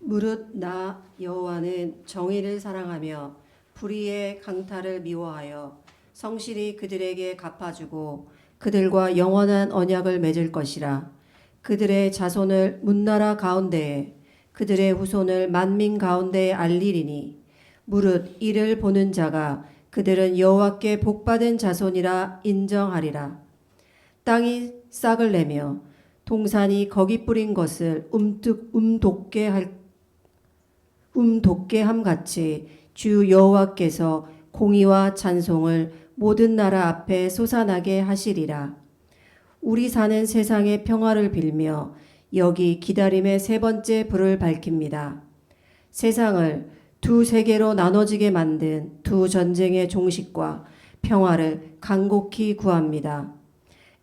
무릇 나 여호와는 정의를 사랑하며 불의의 강탈을 미워하여 성실히 그들에게 갚아주고 그들과 영원한 언약을 맺을 것이라. 그들의 자손을 문나라 가운데에 그들의 후손을 만민 가운데에 알리리니 무릇 이를 보는 자가 그들은 여호와께 복받은 자손이라 인정하리라. 땅이 싹을 내며 동산이 거기 뿌린 것을 돋게 함같이 주 여호와께서 공의와 찬송을 모든 나라 앞에 솟아나게 하시리라. 우리 사는 세상의 평화를 빌며 여기 기다림의 세 번째 불을 밝힙니다. 세상을 두 세계로 나눠지게 만든 두 전쟁의 종식과 평화를 간곡히 구합니다.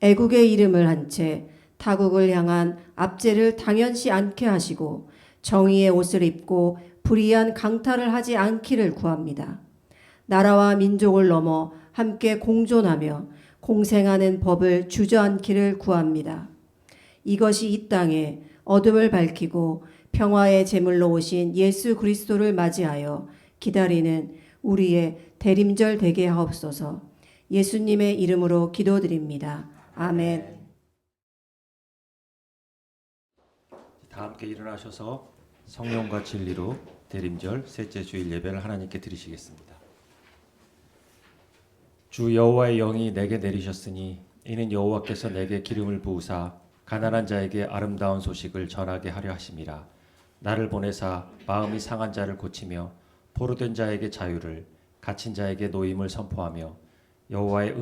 애국의 이름을 한 채 타국을 향한 압제를 당연시 않게 하시고 정의의 옷을 입고 불의한 강탈을 하지 않기를 구합니다. 나라와 민족을 넘어 함께 공존하며 공생하는 법을 주저앉기를 구합니다. 이것이 이 땅에 어둠을 밝히고 평화의 제물로 오신 예수 그리스도를 맞이하여 기다리는 우리의 대림절 되게 하옵소서. 예수님의 이름으로 기도드립니다. 아멘. 다 함께 일어나셔서 성령과 진리로 대림절 셋째 주일 예배를 하나님께 드리시겠습니다. 주 여호와의 영이 내게 내리셨으니 이는 여호와께서 내게 기름을 부으사 가난한 자에게 아름다운 소식을 전하게 하려 하심이라. 나를 보내사 마음이 상한 자를 고치며 포로된 자에게 자유를, 갇힌 자에게 노임을 선포하며 여호와의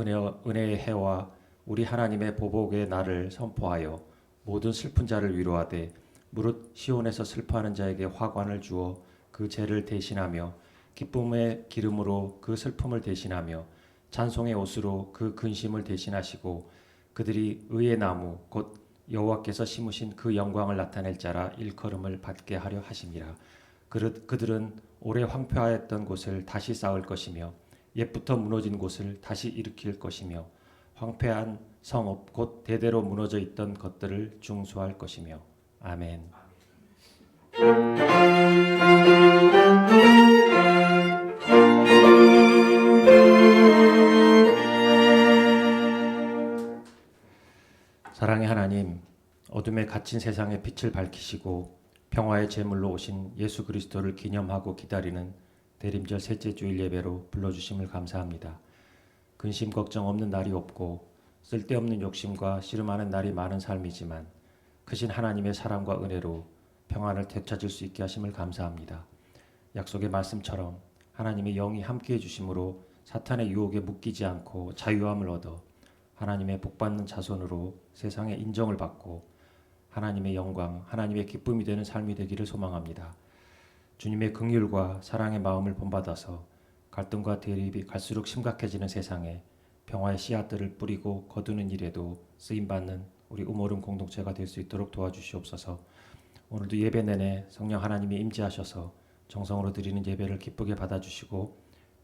은혜의 해와 우리 하나님의 보복의 날을 선포하여 모든 슬픈 자를 위로하되 무릇 시온에서 슬퍼하는 자에게 화관을 주어 그 죄를 대신하며 기쁨의 기름으로 그 슬픔을 대신하며 찬송의 옷으로 그 근심을 대신하시고 그들이 의의 나무 곧 여호와께서 심으신 그 영광을 나타낼 자라 일컬음을 받게 하려 하심이라. 그들은 오래 황폐하였던 곳을 다시 쌓을 것이며 옛부터 무너진 곳을 다시 일으킬 것이며 황폐한 성읍 곧 대대로 무너져 있던 것들을 중수할 것이며. 아멘. 사랑의 하나님, 어둠에 갇힌 세상의 빛을 밝히시고 평화의 제물로 오신 예수 그리스도를 기념하고 기다리는 대림절 셋째 주일 예배로 불러주심을 감사합니다. 근심 걱정 없는 날이 없고 쓸데없는 욕심과 씨름하는 날이 많은 삶이지만 크신 하나님의 사랑과 은혜로 평안을 되찾을 수 있게 하심을 감사합니다. 약속의 말씀처럼 하나님의 영이 함께해 주심으로 사탄의 유혹에 묶이지 않고 자유함을 얻어 하나님의 복받는 자손으로 세상의 인정을 받고 하나님의 영광, 하나님의 기쁨이 되는 삶이 되기를 소망합니다. 주님의 긍휼과 사랑의 마음을 본받아서 갈등과 대립이 갈수록 심각해지는 세상에 평화의 씨앗들을 뿌리고 거두는 일에도 쓰임받는 우리 우모름 공동체가 될 수 있도록 도와주시옵소서. 오늘도 예배 내내 성령 하나님이 임재하셔서 정성으로 드리는 예배를 기쁘게 받아주시고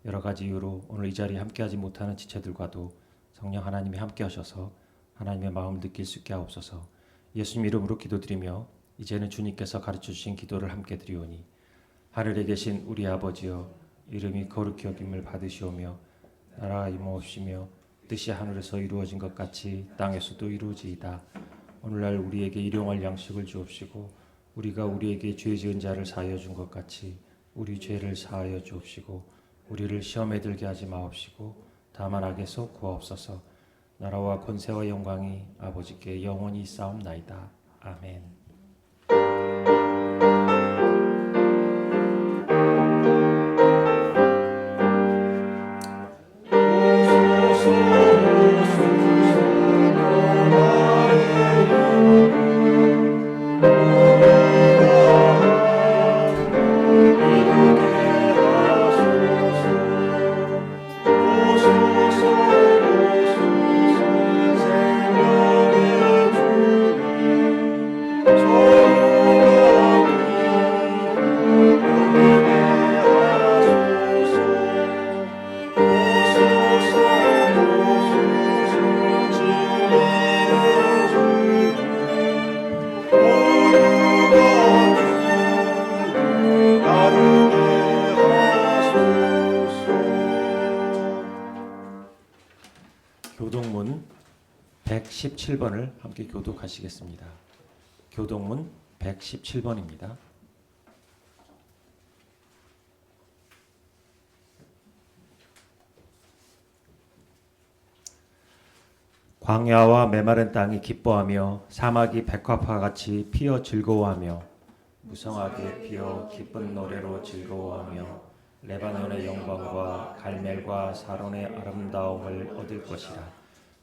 여러 가지 이유로 오늘 이 자리에 함께하지 못하는 지체들과도 성령 하나님이 함께하셔서 하나님의 마음을 느낄 수 있게 하옵소서. 예수님 이름으로 기도드리며 이제는 주님께서 가르쳐주신 기도를 함께 드리오니 하늘에 계신 우리 아버지여 이름이 거룩히 여김을 받으시오며 나라가 임하옵시며 뜻이 하늘에서 이루어진 것 같이 땅에서도 이루어지이다. 오늘날 우리에게 일용할 양식을 주옵시고 우리가 우리에게 죄 지은 자를 사하여 준 것 같이 우리 죄를 사하여 주옵시고 우리를 시험에 들게 하지 마옵시고 다만 악에서 구하옵소서. 나라와 권세와 영광이 아버지께 영원히 있사옵나이다. 아멘. 117번을 함께 교독하시겠습니다. 교독문 117번입니다. 광야와 메마른 땅이 기뻐하며 사막이 백합화 같이 피어 즐거워하며 무성하게 피어 기쁜 노래로 즐거워하며 레바논의 영광과 갈멜과 사론의 아름다움을 얻을 것이라.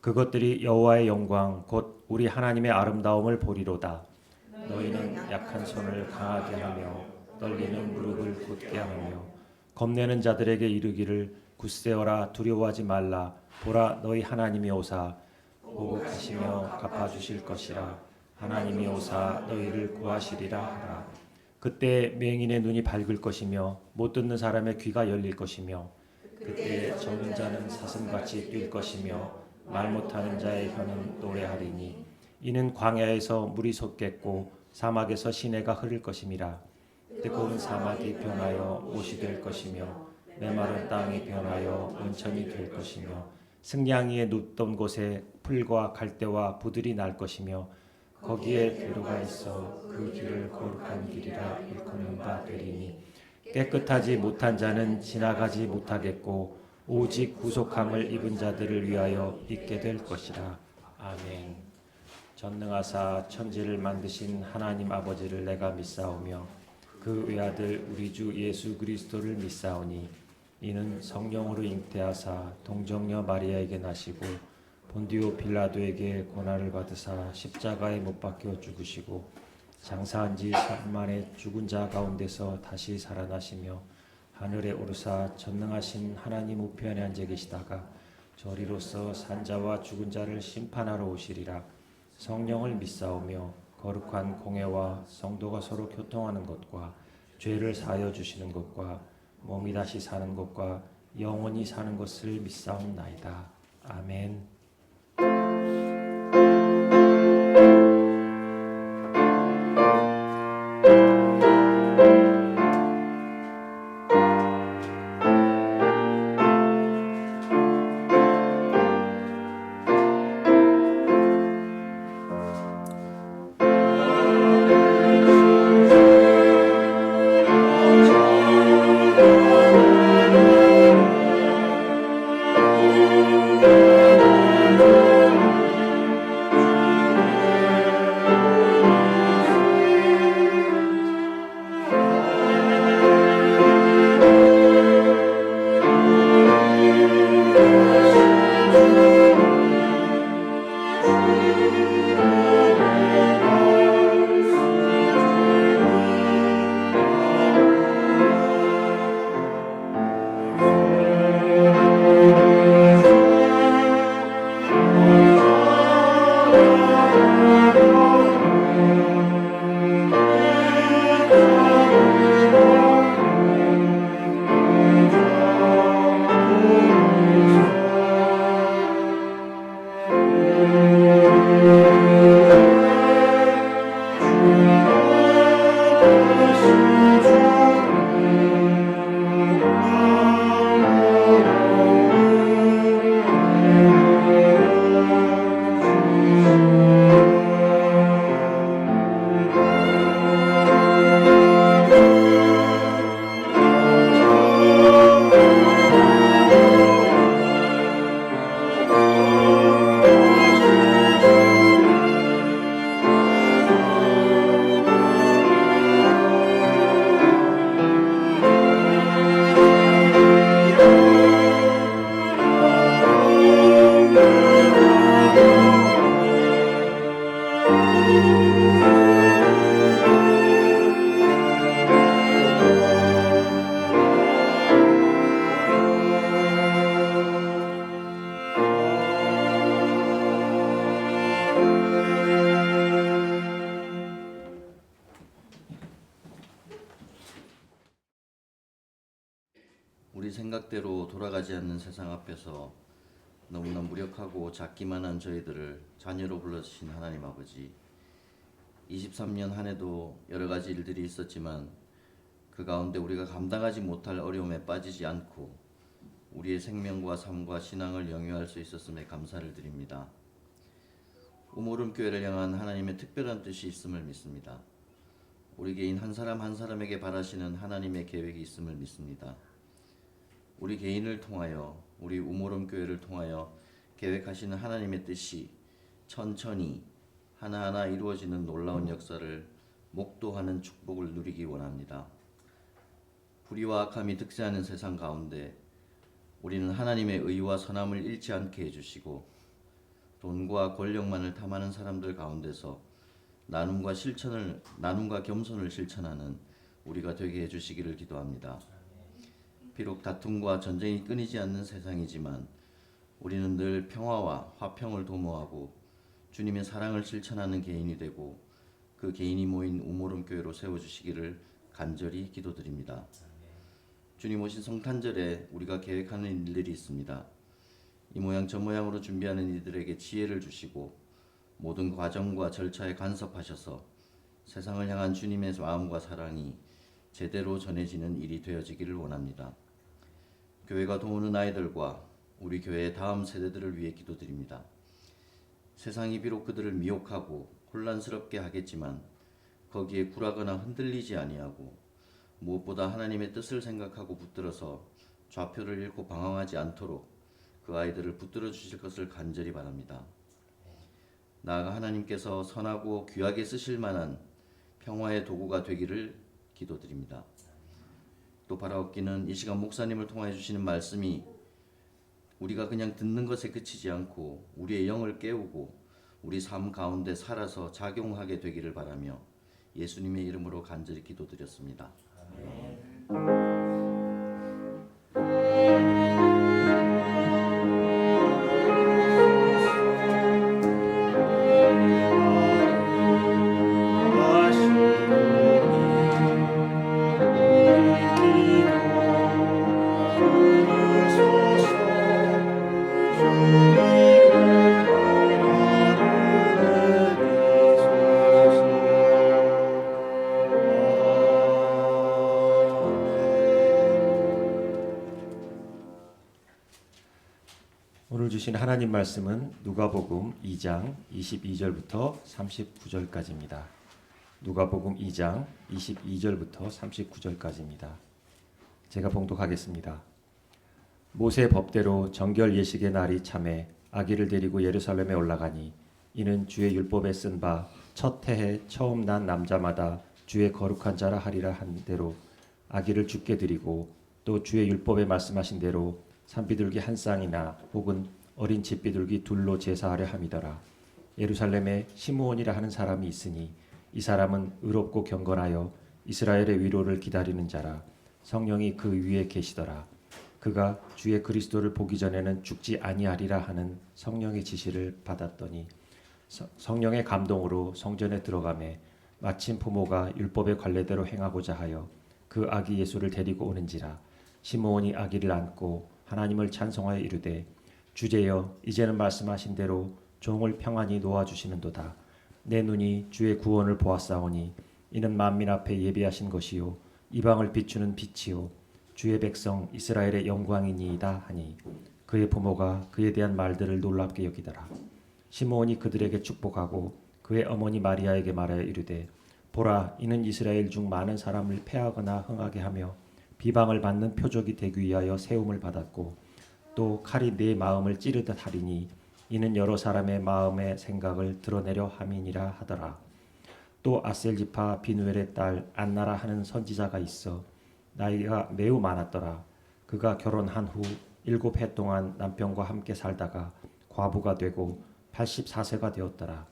그것들이 여호와의 영광 곧 우리 하나님의 아름다움을 보리로다. 너희는 약한 손을 강하게 하며 떨리는 무릎을 굳게 하며 겁내는 자들에게 이르기를 굳세어라 두려워하지 말라. 보라 너희 하나님이 오사 보복하시며 갚아주실 것이라. 하나님이 오사 너희를 구하시리라 하라. 그때 맹인의 눈이 밝을 것이며 못 듣는 사람의 귀가 열릴 것이며 그때 젊은 자는 사슴같이 뛸 것이며 말 못하는 자의 혀는 노래하리니 이는 광야에서 물이 솟겠고 사막에서 시내가 흐를 것임이라. 뜨거운 사막이 변하여 옷이 될 것이며 메마른 땅이 변하여 온천이 될 것이며 승냥이의 눕던 곳에 풀과 갈대와 부들이 날 것이며 거기에 대로가 있어 그 길을 거룩한 길이라 일컫는 바 되리니 깨끗하지 못한 자는 지나가지 못하겠고 오직 구속함을 입은 자들을 위하여 있게 될 것이라. 아멘. 전능하사 천지를 만드신 하나님 아버지를 내가 믿사오며 그 외아들 우리 주 예수 그리스도를 믿사오니 이는 성령으로 잉태하사 동정녀 마리아에게 나시고 본디오 빌라도에게 고난을 받으사 십자가에 못 박혀 죽으시고 장사한 지 3일 만에 죽은 자 가운데서 다시 살아나시며 하늘에 오르사 전능하신 하나님 우편에 앉아 계시다가 저리로서 산자와 죽은 자를 심판하러 오시리라. 성령을 믿사오며 거룩한 공회와 성도가 서로 교통하는 것과 죄를 사하여 주시는 것과 몸이 다시 사는 것과 영원히 사는 것을 믿사옵나이다. 아멘. 우리 생각대로 돌아가지 않는 세상 앞에서 너무나 무력하고 작기만 한 저희들을 자녀로 불러주신 하나님 아버지, 23년 한 해도 여러 가지 일들이 있었지만 그 가운데 우리가 감당하지 못할 어려움에 빠지지 않고 우리의 생명과 삶과 신앙을 영위할 수 있었음에 감사를 드립니다. 우모름 교회를 향한 하나님의 특별한 뜻이 있음을 믿습니다. 우리 개인 한 사람 한 사람에게 바라시는 하나님의 계획이 있음을 믿습니다. 우리 개인을 통하여, 우리 우모름 교회를 통하여 계획하시는 하나님의 뜻이 천천히 하나하나 이루어지는 놀라운 역사를 목도하는 축복을 누리기 원합니다. 불의와 악함이 득세하는 세상 가운데 우리는 하나님의 의와 선함을 잃지 않게 해주시고, 돈과 권력만을 탐하는 사람들 가운데서 나눔과 겸손을 실천하는 우리가 되게 해주시기를 기도합니다. 비록 다툼과 전쟁이 끊이지 않는 세상이지만 우리는 늘 평화와 화평을 도모하고 주님의 사랑을 실천하는 개인이 되고, 그 개인이 모인 우모름 교회로 세워주시기를 간절히 기도드립니다. 주님 오신 성탄절에 우리가 계획하는 일들이 있습니다. 이 모양 저 모양으로 준비하는 이들에게 지혜를 주시고 모든 과정과 절차에 간섭하셔서 세상을 향한 주님의 마음과 사랑이 제대로 전해지는 일이 되어지기를 원합니다. 교회가 도우는 아이들과 우리 교회의 다음 세대들을 위해 기도드립니다. 세상이 비록 그들을 미혹하고 혼란스럽게 하겠지만 거기에 굴하거나 흔들리지 아니하고 무엇보다 하나님의 뜻을 생각하고 붙들어서 좌표를 잃고 방황하지 않도록 그 아이들을 붙들어 주실 것을 간절히 바랍니다. 나아가 하나님께서 선하고 귀하게 쓰실 만한 평화의 도구가 되기를 기도드립니다. 또 바라옵기는 이 시간 목사님을 통하여 주시는 말씀이 우리가 그냥 듣는 것에 그치지 않고 우리의 영을 깨우고 우리 삶 가운데 살아서 작용하게 되기를 바라며 예수님의 이름으로 간절히 기도드렸습니다. 오늘 주신 하나님 말씀은 누가복음 2장 22절부터 39절까지입니다. 누가복음 2장 22절부터 39절까지입니다. 제가 봉독하겠습니다. 모세 법대로 정결 예식의 날이 참에 아기를 데리고 예루살렘에 올라가니 이는 주의 율법에 쓴 바 첫 해에 처음 난 남자마다 주의 거룩한 자라 하리라 한 대로 아기를 주께 드리고, 또 주의 율법에 말씀하신 대로 산비둘기 한 쌍이나 혹은 어린 집비둘기 둘로 제사하려 함이더라. 예루살렘에 시므온이라 하는 사람이 있으니 이 사람은 의롭고 경건하여 이스라엘의 위로를 기다리는 자라. 성령이 그 위에 계시더라. 그가 주의 그리스도를 보기 전에는 죽지 아니하리라 하는 성령의 지시를 받았더니 성령의 감동으로 성전에 들어가매 마침 부모가 율법의 관례대로 행하고자 하여 그 아기 예수를 데리고 오는지라. 시므온이 아기를 안고 하나님을 찬송하여 이르되, 주제여 이제는 말씀하신 대로 종을 평안히 놓아주시는도다. 내 눈이 주의 구원을 보았사오니 이는 만민 앞에 예비하신 것이요 이방을 비추는 빛이요 주의 백성 이스라엘의 영광이니이다 하니, 그의 부모가 그에 대한 말들을 놀랍게 여기더라. 시므온이 그들에게 축복하고 그의 어머니 마리아에게 말하여 이르되, 보라, 이는 이스라엘 중 많은 사람을 패하거나 흥하게 하며 비방을 받는 표적이 되기 위하여 세움을 받았고, 또 칼이 내 마음을 찌르듯 하리니 이는 여러 사람의 마음의 생각을 드러내려 함이니라 하더라. 또 아셀지파 비누엘의 딸 안나라 하는 선지자가 있어 나이가 매우 많았더라. 그가 결혼한 후 7해 동안 남편과 함께 살다가 과부가 되고 84세가 되었더라.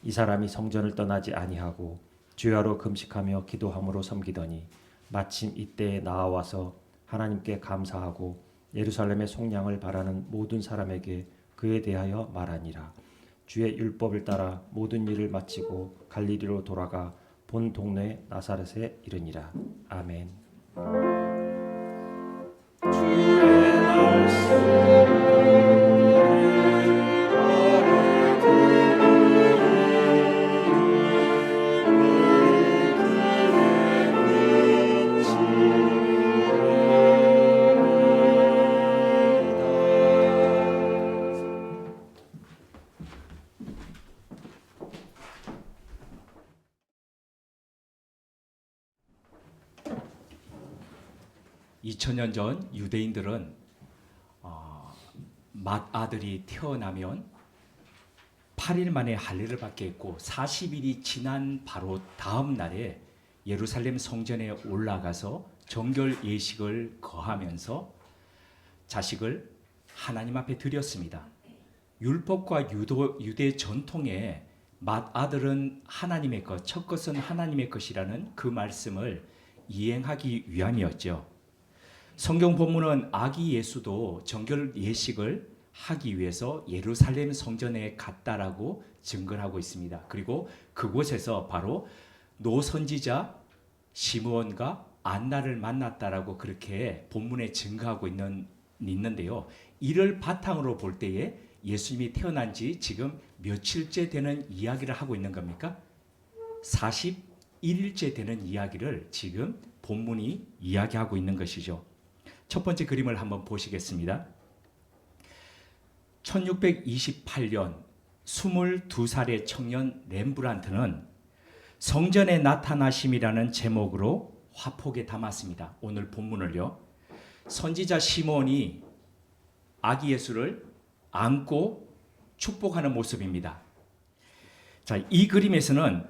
이 사람이 성전을 떠나지 아니하고 주야로 금식하며 기도함으로 섬기더니 마침 이때에 나와서 하나님께 감사하고 예루살렘의 속량을 바라는 모든 사람에게 그에 대하여 말하니라. 주의 율법을 따라 모든 일을 마치고 갈릴리로 돌아가 본 동네 나사렛에 이르니라. 아멘. 주의 말씀 2000년 전 유대인들은 맏아들이 태어나면 8일 만에 할례를 받게 했고 40일이 지난 바로 다음 날에 예루살렘 성전에 올라가서 정결 예식을 거하면서 자식을 하나님 앞에 드렸습니다. 율법과 유대 전통에 맏아들은 하나님의 것, 첫 것은 하나님의 것이라는 그 말씀을 이행하기 위함이었죠. 성경 본문은 아기 예수도 정결 예식을 하기 위해서 예루살렘 성전에 갔다라고 증거를 하고 있습니다. 그리고 그곳에서 바로 노선지자 시므온과 안나를 만났다라고 그렇게 본문에 증거하고 있는데요. 이를 바탕으로 볼 때에 예수님이 태어난 지 지금 며칠째 되는 이야기를 하고 있는 겁니까? 41일째 되는 이야기를 지금 본문이 이야기하고 있는 것이죠. 첫 번째 그림을 한번 보시겠습니다. 1628년 22살의 청년 렘브란트는 성전의 나타나심이라는 제목으로 화폭에 담았습니다. 오늘 본문을요. 선지자 시몬이 아기 예수를 안고 축복하는 모습입니다. 자, 이 그림에서는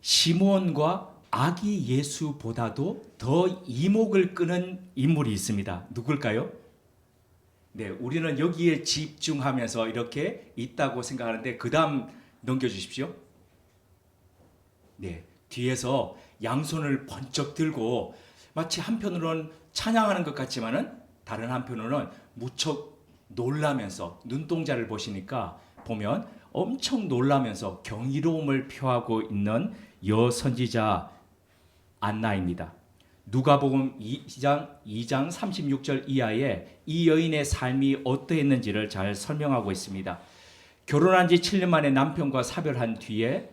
시몬과 아기 예수보다도 더 이목을 끄는 인물이 있습니다. 누굴까요? 네, 우리는 여기에 집중하면서 이렇게 있다고 생각하는데 그 다음 넘겨주십시오. 네, 뒤에서 양손을 번쩍 들고 마치 한편으로는 찬양하는 것 같지만은 다른 한편으로는 무척 놀라면서 눈동자를 보면 엄청 놀라면서 경이로움을 표하고 있는 여선지자 안나입니다. 누가복음 2장 36절 이하에 이 여인의 삶이 어떠했는지를 잘 설명하고 있습니다. 결혼한 지 7년 만에 남편과 사별한 뒤에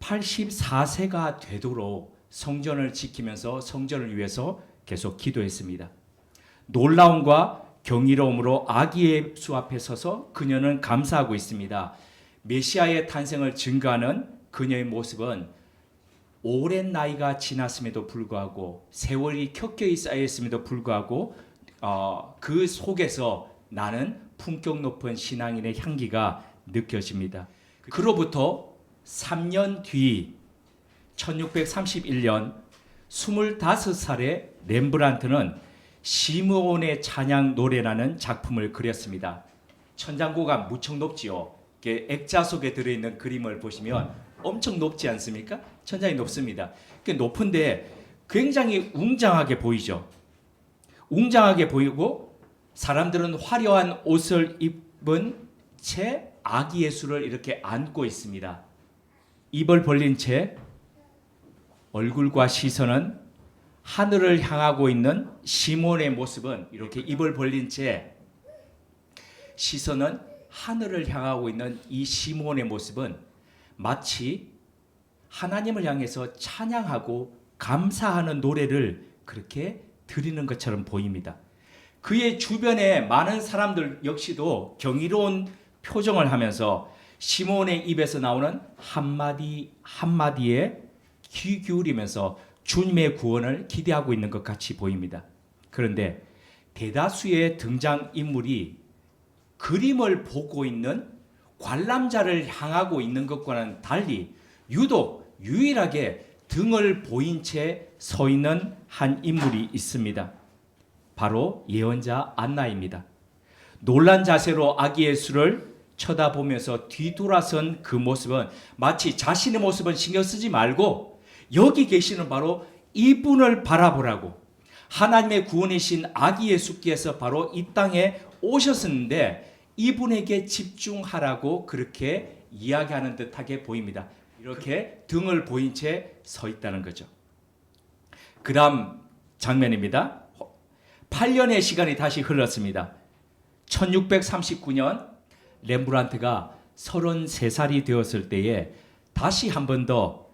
84세가 되도록 성전을 지키면서 성전을 위해서 계속 기도했습니다. 놀라움과 경이로움으로 아기 예수 앞에 서서 그녀는 감사하고 있습니다. 메시아의 탄생을 증거하는 그녀의 모습은 오랜 나이가 지났음에도 불구하고 세월이 켜켜이 쌓여있음에도 불구하고 그 속에서 나는 품격 높은 신앙인의 향기가 느껴집니다. 그로부터 3년 뒤 1631년 25살의 렘브란트는 시므온의 찬양 노래라는 작품을 그렸습니다. 천장고가 무척 높지요. 액자 속에 들어있는 그림을 보시면 엄청 높지 않습니까? 천장이 높습니다. 높은데 굉장히 웅장하게 보이죠. 웅장하게 보이고 사람들은 화려한 옷을 입은 채 아기 예수를 이렇게 안고 있습니다. 입을 벌린 채 얼굴과 시선은 하늘을 향하고 있는 시몬의 모습은 이렇게 입을 벌린 채 시선은 하늘을 향하고 있는 이 시몬의 모습은 마치 하나님을 향해서 찬양하고 감사하는 노래를 그렇게 드리는 것처럼 보입니다. 그의 주변에 많은 사람들 역시도 경이로운 표정을 하면서 시몬의 입에서 나오는 한마디 한마디에 귀 기울이면서 주님의 구원을 기대하고 있는 것 같이 보입니다. 그런데 대다수의 등장인물이 그림을 보고 있는 관람자를 향하고 있는 것과는 달리 유독 유일하게 등을 보인 채 서 있는 한 인물이 있습니다. 바로 예언자 안나입니다. 놀란 자세로 아기 예수를 쳐다보면서 뒤돌아선 그 모습은 마치 자신의 모습은 신경 쓰지 말고 여기 계시는 바로 이분을 바라보라고, 하나님의 구원이신 아기 예수께서 바로 이 땅에 오셨었는데 이분에게 집중하라고 그렇게 이야기하는 듯하게 보입니다. 이렇게 등을 보인 채 서 있다는 거죠. 그 다음 장면입니다. 8년의 시간이 다시 흘렀습니다. 1639년 렘브란트가 33살이 되었을 때에 다시 한 번 더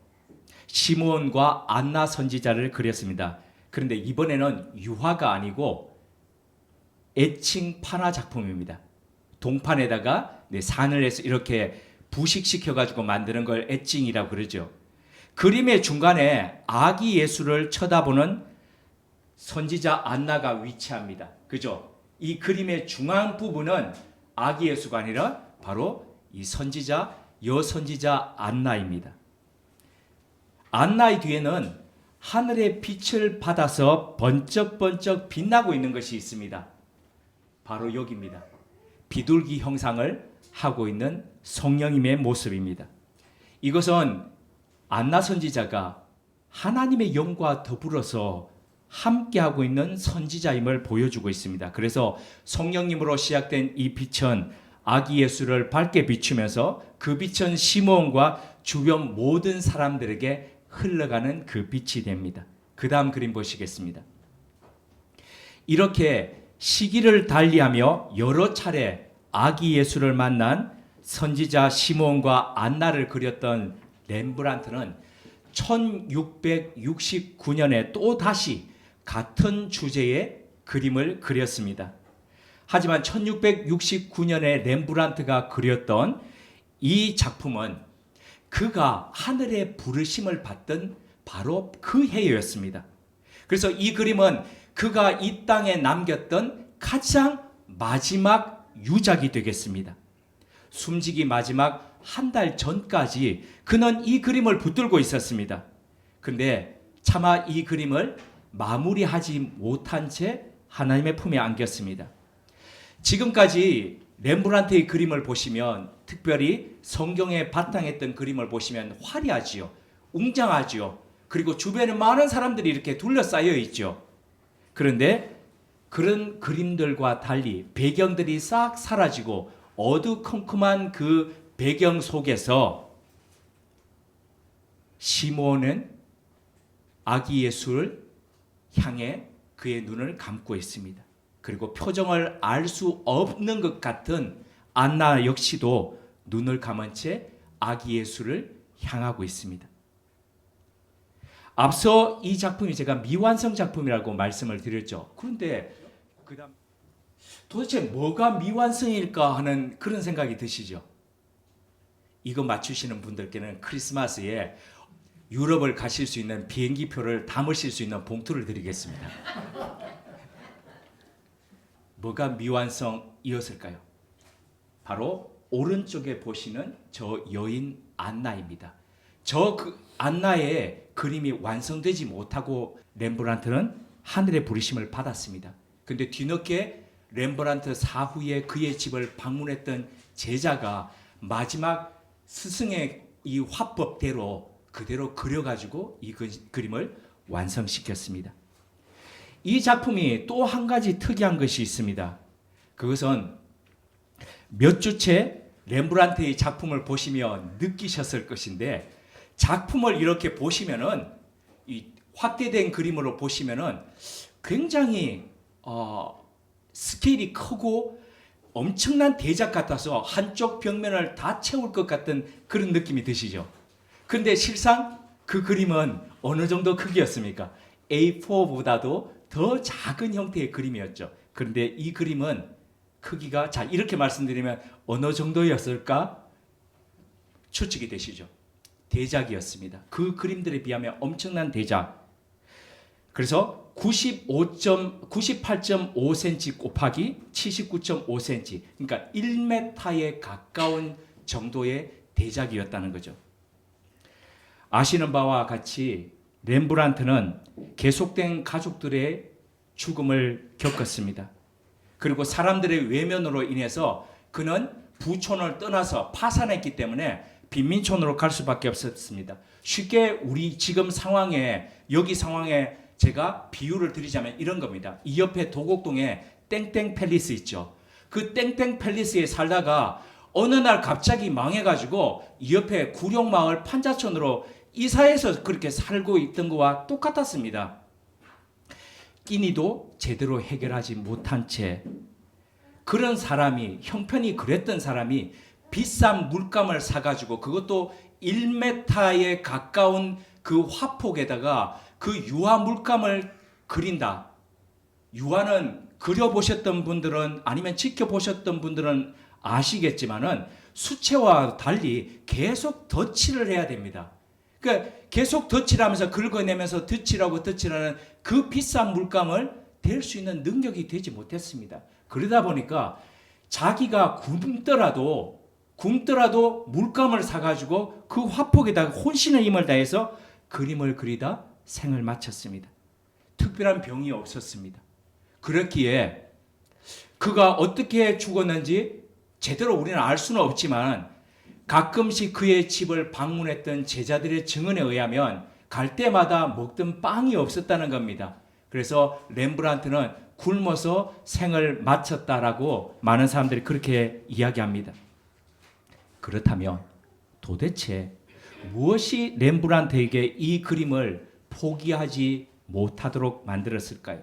시므온과 안나 선지자를 그렸습니다. 그런데 이번에는 유화가 아니고 애칭 판화 작품입니다. 동판에다가 산을 해서 이렇게 부식시켜가지고 만드는 걸 애칭이라고 그러죠. 그림의 중간에 아기 예수를 쳐다보는 선지자 안나가 위치합니다. 그죠? 이 그림의 중앙 부분은 아기 예수가 아니라 바로 이 선지자, 여선지자 안나입니다. 안나의 뒤에는 하늘의 빛을 받아서 번쩍번쩍 빛나고 있는 것이 있습니다. 바로 여기입니다. 비둘기 형상을 하고 있는 성령님의 모습입니다. 이것은 안나 선지자가 하나님의 영과 더불어서 함께하고 있는 선지자임을 보여주고 있습니다. 그래서 성령님으로 시작된 이 빛은 아기 예수를 밝게 비추면서 그 빛은 시므온과 주변 모든 사람들에게 흘러가는 그 빛이 됩니다. 그 다음 그림 보시겠습니다. 이렇게 시기를 달리하며 여러 차례 아기 예수를 만난 선지자 시므온과 안나를 그렸던 렘브란트는 1669년에 또 다시 같은 주제의 그림을 그렸습니다. 하지만 1669년에 렘브란트가 그렸던 이 작품은 그가 하늘의 부르심을 받던 바로 그 해였습니다. 그래서 이 그림은 그가 이 땅에 남겼던 가장 마지막 유작이 되겠습니다. 숨지기 마지막 한 달 전까지 그는 이 그림을 붙들고 있었습니다. 그런데 차마 이 그림을 마무리하지 못한 채 하나님의 품에 안겼습니다. 지금까지 렘브란트의 그림을 보시면, 특별히 성경에 바탕했던 그림을 보시면 화려하지요. 웅장하지요. 그리고 주변에 많은 사람들이 이렇게 둘러싸여 있죠. 그런데 그런 그림들과 달리 배경들이 싹 사라지고 어두컴컴한 그 배경 속에서 시므온은 아기 예수를 향해 그의 눈을 감고 있습니다. 그리고 표정을 알 수 없는 것 같은 안나 역시도 눈을 감은 채 아기 예수를 향하고 있습니다. 앞서 이 작품이 제가 미완성 작품이라고 말씀을 드렸죠. 그런데 그다음 도대체 뭐가 미완성일까 하는 그런 생각이 드시죠. 이거 맞추시는 분들께는 크리스마스에 유럽을 가실 수 있는 비행기표를 담으실 수 있는 봉투를 드리겠습니다. 뭐가 미완성이었을까요? 바로 오른쪽에 보시는 저 여인 안나입니다. 저 안나의 그림이 완성되지 못하고 렘브란트는 하늘의 부르심을 받았습니다. 근데 뒤늦게 렘브란트 사후에 그의 집을 방문했던 제자가 마지막 스승의 이 화법대로 그대로 그려가지고 이 그림을 완성시켰습니다. 이 작품이 또 한 가지 특이한 것이 있습니다. 그것은 몇 주째 렘브란트의 작품을 보시면 느끼셨을 것인데, 작품을 이렇게 보시면은 이 확대된 그림으로 보시면은 굉장히 스케일이 크고 엄청난 대작 같아서 한쪽 벽면을 다 채울 것 같은 그런 느낌이 드시죠. 그런데 실상 그 그림은 어느 정도 크기였습니까? A4보다도 더 작은 형태의 그림이었죠. 그런데 이 그림은 크기가, 자, 이렇게 말씀드리면 어느 정도였을까? 추측이 되시죠. 대작이었습니다. 그 그림들에 비하면 엄청난 대작. 그래서 98.5cm 곱하기 79.5cm, 그러니까 1m에 가까운 정도의 대작이었다는 거죠. 아시는 바와 같이 렘브란트는 계속된 가족들의 죽음을 겪었습니다. 그리고 사람들의 외면으로 인해서 그는 부촌을 떠나서 파산했기 때문에 빈민촌으로 갈 수밖에 없었습니다. 쉽게 우리 지금 상황에, 여기 상황에 제가 비유를 드리자면 이런 겁니다. 이 옆에 도곡동에 땡땡 팰리스 있죠. 그 땡땡 팰리스에 살다가 어느 날 갑자기 망해가지고 이 옆에 구룡마을 판자촌으로 이사해서 그렇게 살고 있던 거와 똑같았습니다. 끼니도 제대로 해결하지 못한 채 그런 사람이, 형편이 그랬던 사람이 비싼 물감을 사가지고 그것도 1m에 가까운 그 화폭에다가 그 유화 물감을 그린다. 유화는 그려보셨던 분들은, 아니면 지켜보셨던 분들은 아시겠지만은 수채화와 달리 계속 덧칠을 해야 됩니다. 그러니까 계속 덧칠하면서 긁어내면서 덧칠하는 그 비싼 물감을 댈 수 있는 능력이 되지 못했습니다. 그러다 보니까 자기가 굶더라도 물감을 사가지고 그 화폭에다가 혼신의 힘을 다해서 그림을 그리다 생을 마쳤습니다. 특별한 병이 없었습니다. 그렇기에 그가 어떻게 죽었는지 제대로 우리는 알 수는 없지만 가끔씩 그의 집을 방문했던 제자들의 증언에 의하면 갈 때마다 먹던 빵이 없었다는 겁니다. 그래서 렘브란트는 굶어서 생을 마쳤다라고 많은 사람들이 그렇게 이야기합니다. 그렇다면 도대체 무엇이 렘브란트에게 이 그림을 포기하지 못하도록 만들었을까요?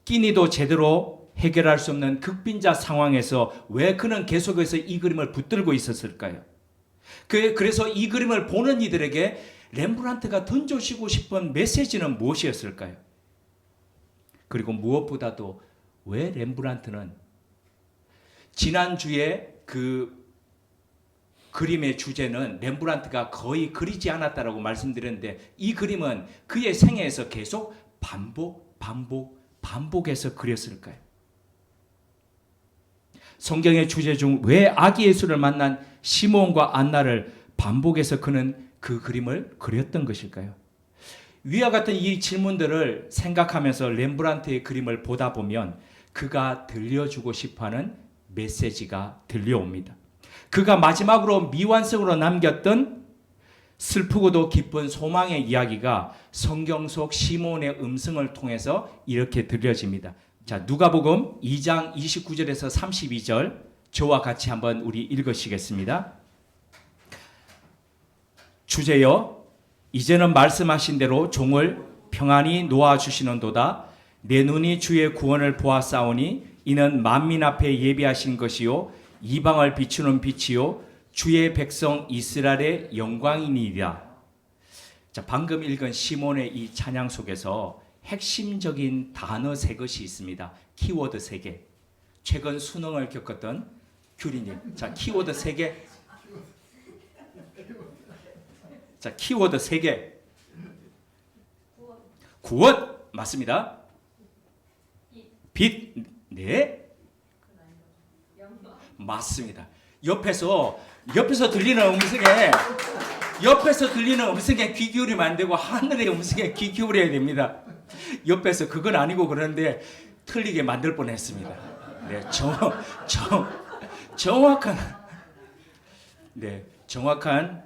끼니도 제대로 해결할 수 없는 극빈자 상황에서 왜 그는 계속해서 이 그림을 붙들고 있었을까요? 그래서 이 그림을 보는 이들에게 렘브란트가 던져주고 싶은 메시지는 무엇이었을까요? 그리고 무엇보다도 왜 렘브란트는 지난주에 그 그림의 주제는 렘브란트가 거의 그리지 않았다라고 말씀드렸는데 이 그림은 그의 생애에서 계속 반복해서 그렸을까요? 성경의 주제 중 왜 아기 예수를 만난 시몬과 안나를 반복해서 그는 그 그림을 그렸던 것일까요? 위와 같은 이 질문들을 생각하면서 렘브란트의 그림을 보다 보면 그가 들려주고 싶어하는 메시지가 들려옵니다. 그가 마지막으로 미완성으로 남겼던 슬프고도 기쁜 소망의 이야기가 성경 속 시몬의 음성을 통해서 이렇게 들려집니다. 자, 누가복음 2장 29절에서 32절 저와 같이 한번 우리 읽으시겠습니다. 주제여 이제는 말씀하신 대로 종을 평안히 놓아주시는도다. 내 눈이 주의 구원을 보았사오니 이는 만민 앞에 예비하신 것이요 이방을 비추는 빛이요 주의 백성 이스라엘의 영광이니이다. 자, 방금 읽은 시몬의 이 찬양 속에서 핵심적인 단어 세 것이 있습니다. 키워드 세 개. 최근 수능을 겪었던 규리님. 자, 키워드 세 개. 자, 키워드 세 개. 구원 맞습니다. 빛. 네. 맞습니다. 옆에서 들리는 음성에 귀 기울이면 안 되고 하늘의 음성에 귀 기울여야 됩니다. 옆에서 그건 아니고 그러는데 틀리게 만들 뻔했습니다. 네, 정확한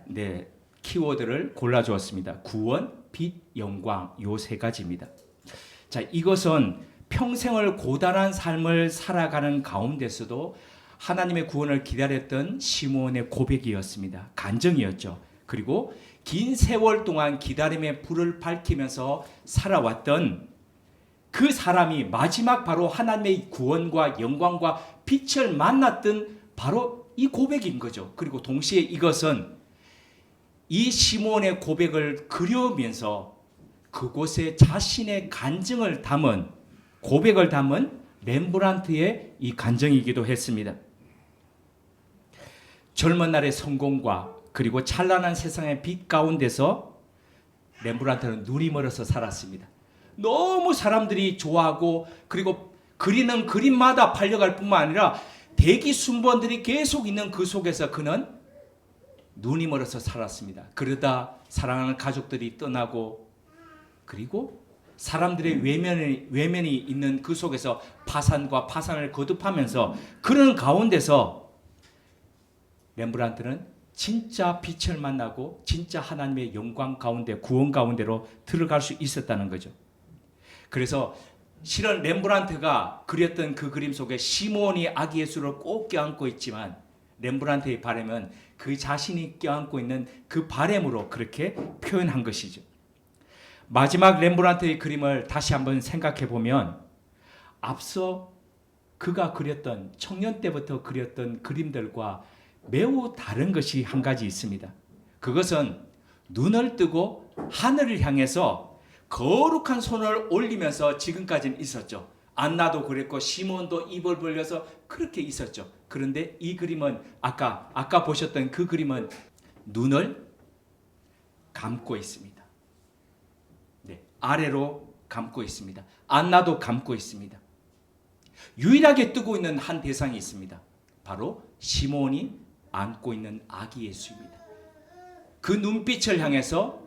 키워드를 골라주었습니다. 구원, 빛, 영광 요 세 가지입니다. 자, 이것은 평생을 고단한 삶을 살아가는 가운데서도 하나님의 구원을 기다렸던 시몬의 고백이었습니다. 간증이었죠. 그리고 긴 세월 동안 기다림의 불을 밝히면서 살아왔던 그 사람이 마지막 바로 하나님의 구원과 영광과 빛을 만났던 바로 이 고백인 거죠. 그리고 동시에 이것은 이 시몬의 고백을 그려면서 그곳에 자신의 간증을 담은 고백을 담은 렘브란트의 이 간증이기도 했습니다. 젊은 날의 성공과 그리고 찬란한 세상의 빛 가운데서 렘브란트는 눈이 멀어서 살았습니다. 너무 사람들이 좋아하고 그리고 그리는 그림마다 팔려갈 뿐만 아니라 대기 순번들이 계속 있는 그 속에서 그는 눈이 멀어서 살았습니다. 그러다 사랑하는 가족들이 떠나고 그리고 사람들의 외면이 있는 그 속에서 파산과 파산을 거듭하면서 그런 가운데서 렘브란트는 진짜 빛을 만나고 진짜 하나님의 영광 가운데 구원 가운데로 들어갈 수 있었다는 거죠. 그래서 실은 렘브란트가 그렸던 그 그림 속에 시몬이 아기 예수를 꼭 껴안고 있지만 렘브란트의 바람은 그 자신이 껴안고 있는 그 바람으로 그렇게 표현한 것이죠. 마지막 렘브란트의 그림을 다시 한번 생각해 보면 앞서 그가 그렸던 청년 때부터 그렸던 그림들과 매우 다른 것이 한 가지 있습니다. 그것은 눈을 뜨고 하늘을 향해서 거룩한 손을 올리면서 지금까지는 있었죠. 안나도 그랬고 시몬도 입을 벌려서 그렇게 있었죠. 그런데 이 그림은 아까 보셨던 그 그림은 눈을 감고 있습니다. 네, 아래로 감고 있습니다. 안나도 감고 있습니다. 유일하게 뜨고 있는 한 대상이 있습니다. 바로 시몬이 안고 있는 아기 예수입니다. 그 눈빛을 향해서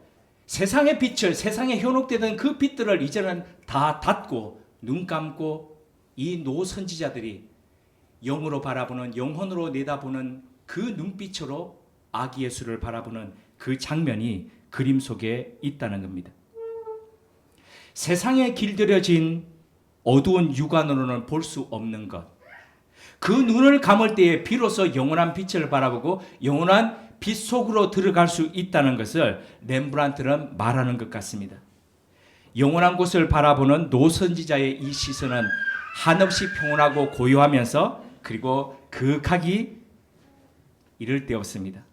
세상의 빛을, 세상에 현혹되던 그 빛들을 이제는 다 닫고 눈 감고 이 노선지자들이 영으로 바라보는, 영혼으로 내다보는 그 눈빛으로 아기 예수를 바라보는 그 장면이 그림 속에 있다는 겁니다. 세상에 길들여진 어두운 육안으로는 볼 수 없는 것, 그 눈을 감을 때에 비로소 영원한 빛을 바라보고 영원한 빛 속으로 들어갈 수 있다는 것을 렘브란트는 말하는 것 같습니다. 영원한 곳을 바라보는 노선지자의 이 시선은 한없이 평온하고 고요하면서 그리고 그윽하기 이를 데 없습니다.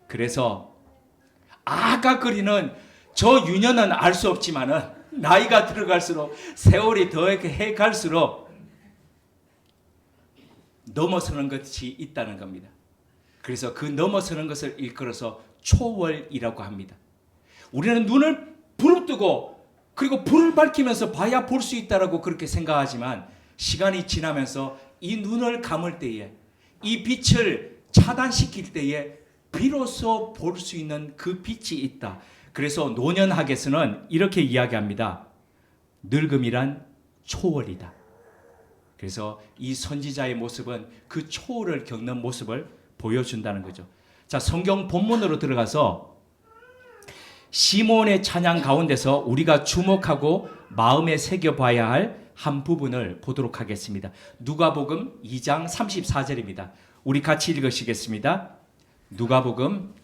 그래서 아까 그리는 저 유년은 알 수 없지만은 나이가 들어갈수록 세월이 더 해갈수록 넘어서는 것이 있다는 겁니다. 그래서 그 넘어서는 것을 일컬어서 초월이라고 합니다. 우리는 눈을 부릅뜨고 그리고 불을 밝히면서 봐야 볼 수 있다라고 그렇게 생각하지만 시간이 지나면서 이 눈을 감을 때에 이 빛을 차단시킬 때에 비로소 볼 수 있는 그 빛이 있다. 그래서 노년학에서는 이렇게 이야기합니다. 늙음이란 초월이다. 그래서 이 선지자의 모습은 그 초월을 겪는 모습을 보여준다는 거죠. 자, 성경 본문으로 들어가서 시몬의 찬양 가운데서 우리가 주목하고 마음에 새겨봐야 할 한 부분을 보도록 하겠습니다. 누가복음 2장 34절입니다. 우리 같이 읽으시겠습니다. 누가복음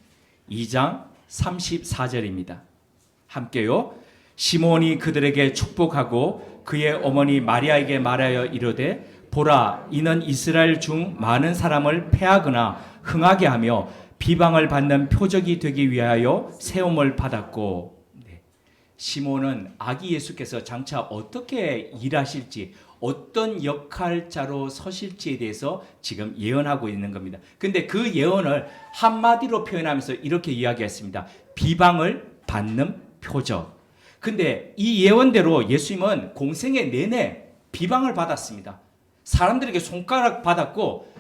2장 34절입니다. 함께요. 시몬이 그들에게 축복하고 그의 어머니 마리아에게 말하여 이르되 보라, 이는 이스라엘 중 많은 사람을 패하거나 흥하게 하며 비방을 받는 표적이 되기 위하여 세움을 받았고. 시몬은 아기 예수께서 장차 어떻게 일하실지, 어떤 역할자로 서실지에 대해서 지금 예언하고 있는 겁니다. 근데 그 예언을 한마디로 표현하면서 이렇게 이야기했습니다. 비방을 받는 표적. 근데 이 예언대로 예수님은 공생애 내내 비방을 받았습니다. 사람들에게 손가락 받았고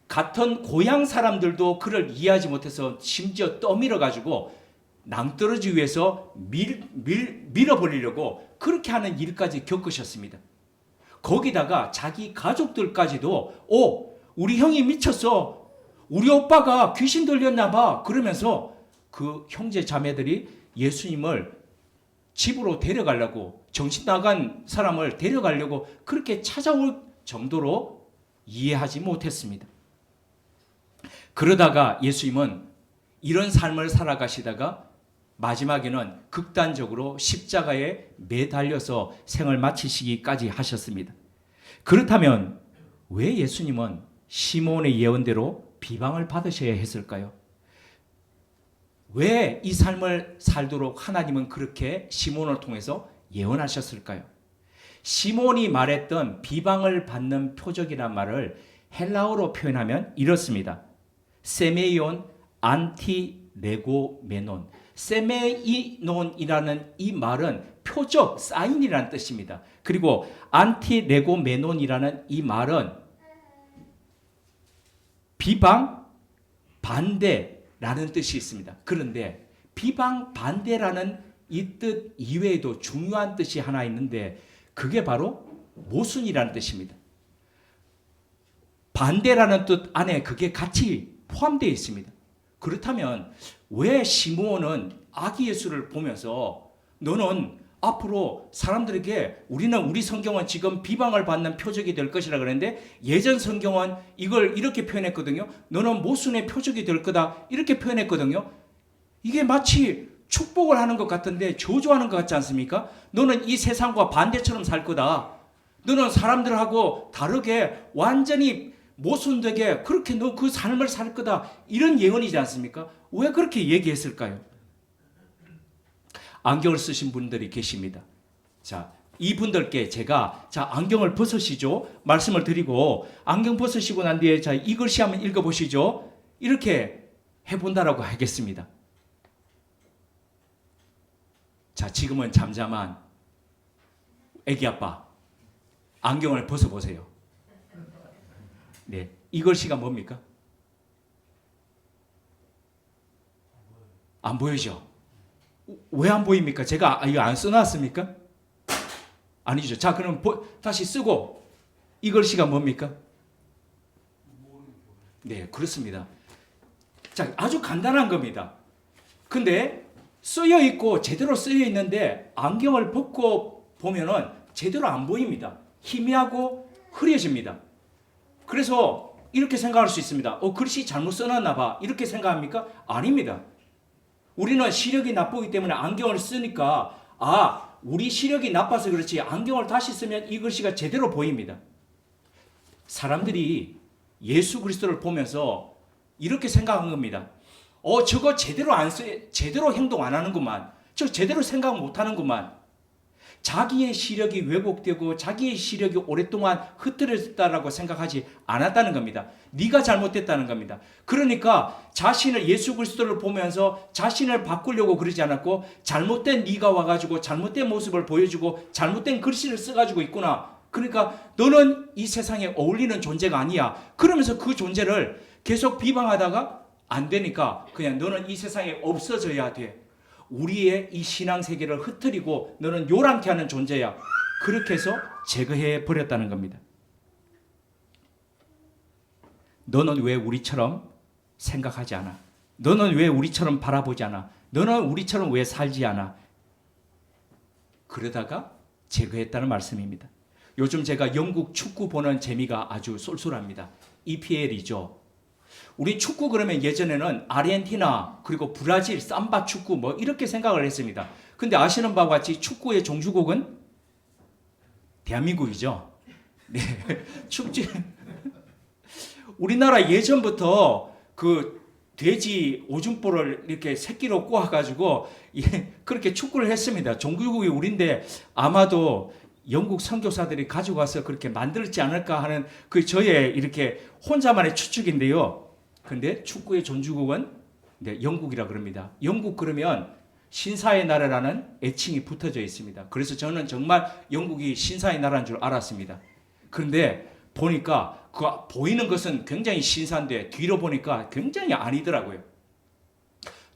같은 고향 사람들도 그를 이해하지 못해서 심지어 떠밀어 가지고 낭떠러지 위해서 밀어버리려고 그렇게 하는 일까지 겪으셨습니다. 거기다가 자기 가족들까지도 우리 형이 미쳤어, 우리 오빠가 귀신 들렸나 봐 그러면서 그 형제 자매들이 예수님을 집으로 데려가려고, 정신 나간 사람을 데려가려고 그렇게 찾아올 정도로 이해하지 못했습니다. 그러다가 예수님은 이런 삶을 살아가시다가 마지막에는 극단적으로 십자가에 매달려서 생을 마치시기까지 하셨습니다. 그렇다면 왜 예수님은 시몬의 예언대로 비방을 받으셔야 했을까요? 왜 이 삶을 살도록 하나님은 그렇게 시몬을 통해서 예언하셨을까요? 시몬이 말했던 비방을 받는 표적이란 말을 헬라어로 표현하면 이렇습니다. 세메이온 안티레고메논. 세메이논이라는 이 말은 표적, 사인이라는 뜻입니다. 그리고 안티레고메논이라는 이 말은 비방, 반대라는 뜻이 있습니다. 그런데 비방, 반대라는 이 뜻 이외에도 중요한 뜻이 하나 있는데 그게 바로 모순이라는 뜻입니다. 반대라는 뜻 안에 그게 같이 포함되어 있습니다. 그렇다면 왜 시므온은 아기 예수를 보면서 너는 앞으로 사람들에게 우리는 우리 성경은 지금 비방을 받는 표적이 될 것이라 그랬는데 예전 성경은 이걸 이렇게 표현했거든요. 너는 모순의 표적이 될 거다 이렇게 표현했거든요. 이게 마치 축복을 하는 것 같은데 저주하는 것 같지 않습니까? 너는 이 세상과 반대처럼 살 거다. 너는 사람들하고 다르게 완전히 모순되게 그렇게 너 그 삶을 살 거다. 이런 예언이지 않습니까? 왜 그렇게 얘기했을까요? 안경을 쓰신 분들이 계십니다. 자, 이분들께 제가 안경을 벗으시죠. 말씀을 드리고 안경 벗으시고 난 뒤에 이 글씨 한번 읽어보시죠. 이렇게 해본다라고 하겠습니다. 자, 지금은 잠잠한 애기 아빠 안경을 벗어보세요. 네, 이 글씨가 뭡니까? 안 보이죠? 왜 안 보입니까? 제가 이거 안 써놨습니까? 아니죠. 자, 그럼 다시 쓰고 이 글씨가 뭡니까? 네, 그렇습니다. 자, 아주 간단한 겁니다. 근데 쓰여 있고 제대로 쓰여 있는데 안경을 벗고 보면은 제대로 안 보입니다. 희미하고 흐려집니다. 그래서 이렇게 생각할 수 있습니다. 글씨 잘못 써놨나 봐. 이렇게 생각합니까? 아닙니다. 우리는 시력이 나쁘기 때문에 안경을 쓰니까 우리 시력이 나빠서 그렇지 안경을 다시 쓰면 이 글씨가 제대로 보입니다. 사람들이 예수 그리스도를 보면서 이렇게 생각한 겁니다. 저거 제대로 행동 안 하는구만. 저 제대로 생각 못 하는구만. 자기의 시력이 왜곡되고 자기의 시력이 오랫동안 흐트러졌다라고 생각하지 않았다는 겁니다. 네가 잘못됐다는 겁니다. 그러니까 자신을 예수 그리스도를 보면서 자신을 바꾸려고 그러지 않았고 잘못된 네가 와가지고 잘못된 모습을 보여주고 잘못된 글씨를 써가지고 있구나. 그러니까 너는 이 세상에 어울리는 존재가 아니야. 그러면서 그 존재를 계속 비방하다가 안 되니까 그냥 너는 이 세상에 없어져야 돼. 우리의 이 신앙 세계를 흐트리고 너는 요란케 하는 존재야. 그렇게 해서 제거해 버렸다는 겁니다. 너는 왜 우리처럼 생각하지 않아? 너는 왜 우리처럼 바라보지 않아? 너는 우리처럼 왜 살지 않아? 그러다가 제거했다는 말씀입니다. 요즘 제가 영국 축구 보는 재미가 아주 쏠쏠합니다. EPL이죠. 우리 축구 그러면 예전에는 아르헨티나 그리고 브라질 삼바 축구 뭐 이렇게 생각을 했습니다. 근데 아시는 바와 같이 축구의 종주국은 대한민국이죠. 네. 우리나라 예전부터 그 돼지 오줌볼을 이렇게 새끼로 꼬아가지고 그렇게 축구를 했습니다. 종주국이 우린데 아마도 영국 선교사들이 가지고 와서 그렇게 만들지 않을까 하는 그 저의 이렇게 혼자만의 추측인데요. 근데 축구의 종주국은 영국이라 그럽니다. 영국 그러면 신사의 나라라는 애칭이 붙어져 있습니다. 그래서 저는 정말 영국이 신사의 나라인 줄 알았습니다. 그런데 보니까 그 보이는 것은 굉장히 신사인데 뒤로 보니까 굉장히 아니더라고요.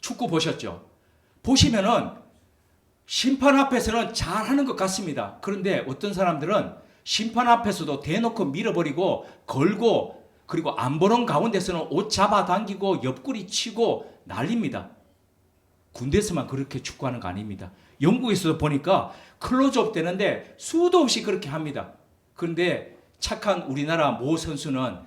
축구 보셨죠? 보시면은 심판 앞에서는 잘하는 것 같습니다. 그런데 어떤 사람들은 심판 앞에서도 대놓고 밀어버리고 걸고 그리고 안 보는 가운데서는 옷 잡아당기고 옆구리 치고 난립니다. 군대에서만 그렇게 축구하는 거 아닙니다. 영국에서도 보니까 클로즈업 되는데 수도 없이 그렇게 합니다. 그런데 착한 우리나라 모 선수는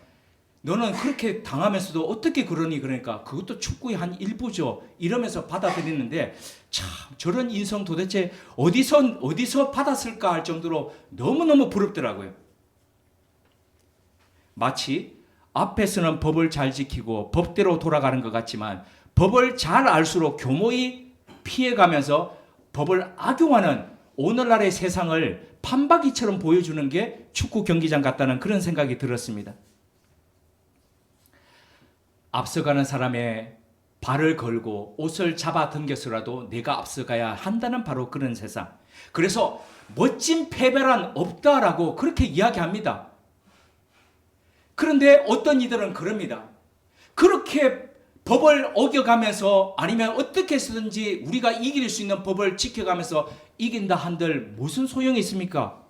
너는 그렇게 당하면서도 어떻게 그러니 그러니까 그것도 축구의 한 일부죠. 이러면서 받아들이는데 참 저런 인성 도대체 어디서 받았을까 할 정도로 너무너무 부럽더라고요. 마치 앞에서는 법을 잘 지키고 법대로 돌아가는 것 같지만 법을 잘 알수록 교모히 피해가면서 법을 악용하는 오늘날의 세상을 판박이처럼 보여주는 게 축구 경기장 같다는 그런 생각이 들었습니다. 앞서가는 사람의 발을 걸고 옷을 잡아 당겨서라도 내가 앞서가야 한다는 바로 그런 세상. 그래서 멋진 패배란 없다라고 그렇게 이야기합니다. 그런데 어떤 이들은 그럽니다. 그렇게 법을 어겨가면서 아니면 어떻게 해서든지 우리가 이길 수 있는 법을 지켜가면서 이긴다 한들 무슨 소용이 있습니까?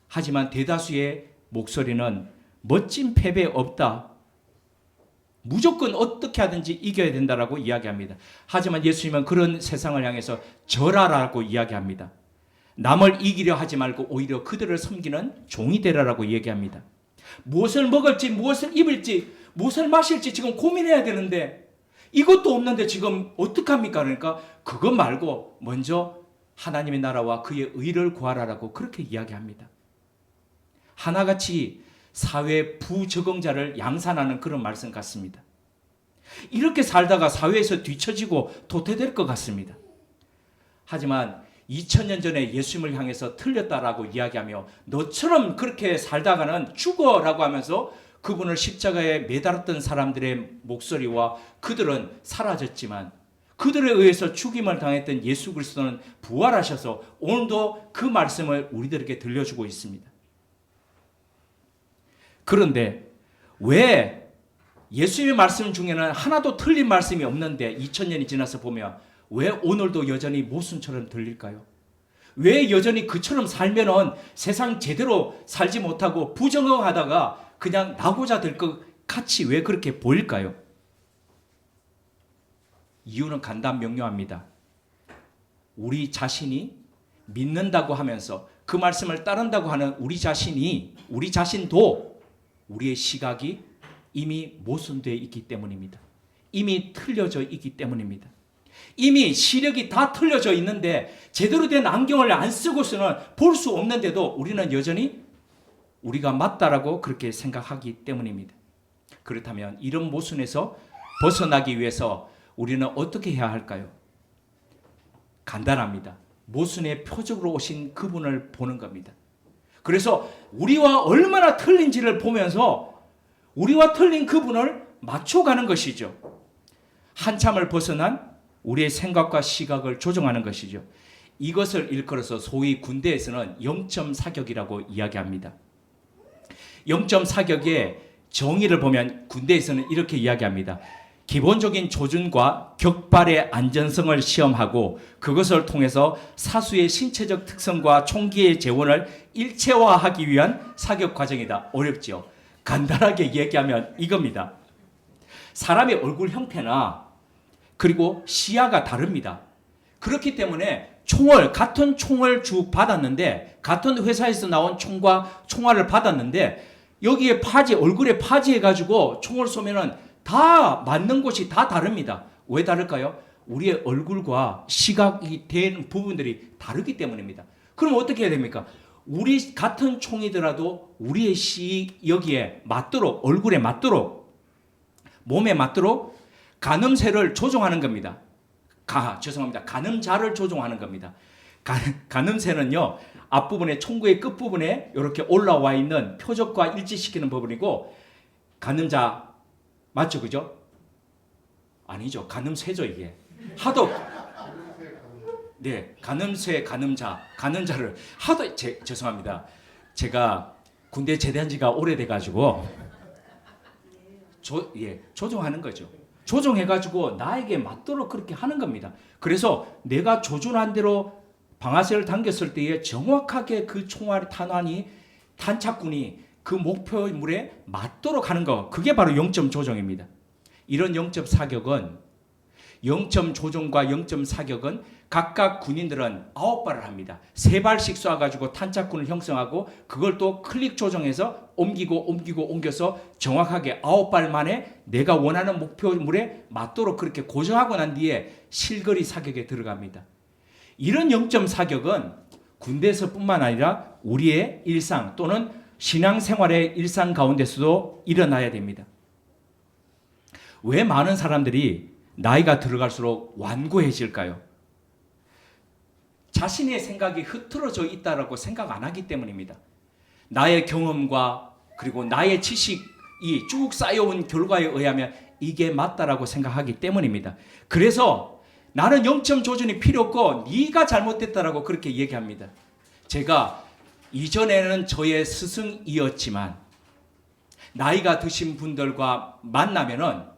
하지만 대다수의 목소리는 멋진 패배 없다. 무조건 어떻게 하든지 이겨야 된다라고 이야기합니다. 하지만 예수님은 그런 세상을 향해서 절하라고 이야기합니다. 남을 이기려 하지 말고 오히려 그들을 섬기는 종이 되라라고 얘기합니다. 무엇을 먹을지 무엇을 입을지 무엇을 마실지 지금 고민해야 되는데 이것도 없는데 지금 어떡합니까? 그러니까 그것 말고 먼저 하나님의 나라와 그의 의를 구하라라고 그렇게 이야기합니다. 하나같이 사회 부적응자를 양산하는 그런 말씀 같습니다. 이렇게 살다가 사회에서 뒤처지고 도태될 것 같습니다. 하지만 2000년 전에 예수님을 향해서 틀렸다라고 이야기하며 너처럼 그렇게 살다가는 죽어라고 하면서 그분을 십자가에 매달았던 사람들의 목소리와 그들은 사라졌지만 그들에 의해서 죽임을 당했던 예수 그리스도는 부활하셔서 오늘도 그 말씀을 우리들에게 들려주고 있습니다. 그런데 왜 예수의 말씀 중에는 하나도 틀린 말씀이 없는데 2000년이 지나서 보면 왜 오늘도 여전히 모순처럼 들릴까요? 왜 여전히 그처럼 살면은 세상 제대로 살지 못하고 부정하다가 그냥 나고자 될 것 같이 왜 그렇게 보일까요? 이유는 간단 명료합니다. 우리 자신이 믿는다고 하면서 그 말씀을 따른다고 하는 우리 자신도 우리의 시각이 이미 모순되어 있기 때문입니다. 이미 틀려져 있기 때문입니다. 이미 시력이 다 틀려져 있는데 제대로 된 안경을 안 쓰고서는 볼 수 없는데도 우리는 여전히 우리가 맞다라고 그렇게 생각하기 때문입니다. 그렇다면 이런 모순에서 벗어나기 위해서 우리는 어떻게 해야 할까요? 간단합니다. 모순의 표적으로 오신 그분을 보는 겁니다. 그래서 우리와 얼마나 틀린지를 보면서 우리와 틀린 그분을 맞춰가는 것이죠. 한참을 벗어난 우리의 생각과 시각을 조정하는 것이죠. 이것을 일컬어서 소위 군대에서는 0.4격이라고 이야기합니다. 0.4격의 정의를 보면 군대에서는 이렇게 이야기합니다. 기본적인 조준과 격발의 안전성을 시험하고 그것을 통해서 사수의 신체적 특성과 총기의 재원을 일체화하기 위한 사격 과정이다. 어렵죠? 간단하게 얘기하면 이겁니다. 사람의 얼굴 형태나 그리고 시야가 다릅니다. 그렇기 때문에 같은 총을 받았는데 같은 회사에서 나온 총과 총알을 받았는데 여기에 얼굴에 파지해가지고 총을 쏘면은 다 맞는 곳이 다 다릅니다. 왜 다를까요? 우리의 얼굴과 시각이 된 부분들이 다르기 때문입니다. 그럼 어떻게 해야 됩니까? 우리 같은 총이더라도 우리의 여기에 맞도록, 얼굴에 맞도록, 몸에 맞도록 가늠쇠를 조종하는 겁니다. 가늠자를 조종하는 겁니다. 가늠쇠는요, 앞부분에 총구의 끝부분에 이렇게 올라와 있는 표적과 일치시키는 부분이고, 가늠자 맞죠, 그죠? 아니죠, 가늠쇠죠 이게. 네, 가늠쇠, 가늠자를 죄송합니다. 제가 군대 제대한 지가 오래돼가지고 조종하는 거죠. 조종해가지고 나에게 맞도록 그렇게 하는 겁니다. 그래서 내가 조준한 대로 방아쇠를 당겼을 때에 정확하게 그 총알 탄착군이 그 목표물에 맞도록 하는 거, 그게 바로 0점 조종입니다. 이런 0점 사격은 0점 조종과 0점 사격은 각각 군인들은 9발을 합니다. 3발씩 쏴가지고 탄착군을 형성하고 그걸 또 클릭 조정해서 옮겨서 정확하게 9발 만에 내가 원하는 목표물에 맞도록 그렇게 고정하고 난 뒤에 실거리 사격에 들어갑니다. 이런 0점 사격은 군대에서뿐만 아니라 우리의 일상 또는 신앙생활의 일상 가운데서도 일어나야 됩니다. 왜 많은 사람들이 나이가 들어갈수록 완고해질까요? 자신의 생각이 흐트러져 있다라고 생각 안 하기 때문입니다. 나의 경험과 그리고 나의 지식이 쭉 쌓여온 결과에 의하면 이게 맞다라고 생각하기 때문입니다. 그래서 나는 0점 조준이 필요 없고 네가 잘못됐다라고 그렇게 얘기합니다. 제가 이전에는 저의 스승이었지만 나이가 드신 분들과 만나면은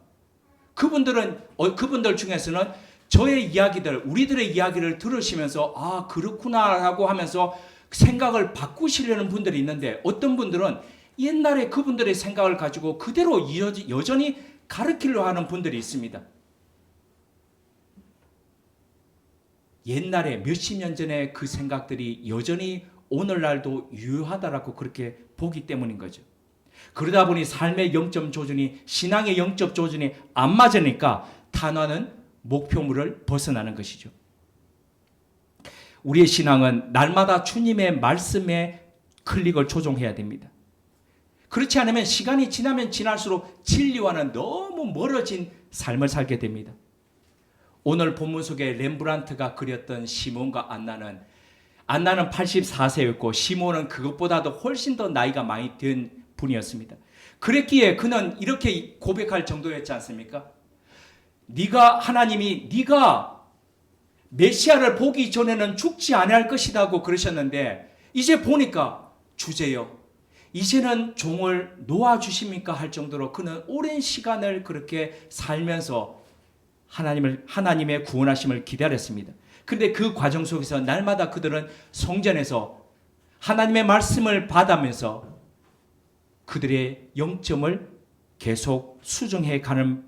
그분들 중에서는 저의 이야기들, 우리들의 이야기를 들으시면서 아 그렇구나라고 하면서 생각을 바꾸시려는 분들이 있는데 어떤 분들은 옛날에 그분들의 생각을 가지고 그대로 여전히 가르치려 하는 분들이 있습니다. 옛날에 몇십 년 전에 그 생각들이 여전히 오늘날도 유효하다라고 그렇게 보기 때문인 거죠. 그러다 보니 삶의 0점 조준이 신앙의 0점 조준이 안 맞으니까 탄환은 목표물을 벗어나는 것이죠. 우리의 신앙은 날마다 주님의 말씀에 클릭을 조종해야 됩니다. 그렇지 않으면 시간이 지나면 지날수록 진리와는 너무 멀어진 삶을 살게 됩니다. 오늘 본문 속에 렘브란트가 그렸던 시몬과 안나는 84세였고 시몬은 그것보다도 훨씬 더 나이가 많이 든 분이었습니다. 그랬기에 그는 이렇게 고백할 정도였지 않습니까? 하나님이 네가 메시아를 보기 전에는 죽지 아니할 것이라고 그러셨는데 이제 보니까 주제요. 이제는 종을 놓아주십니까? 할 정도로 그는 오랜 시간을 그렇게 살면서 하나님의 구원하심을 기다렸습니다. 그런데 그 과정 속에서 날마다 그들은 성전에서 하나님의 말씀을 받으면서 그들의 영점을 계속 수정해 가는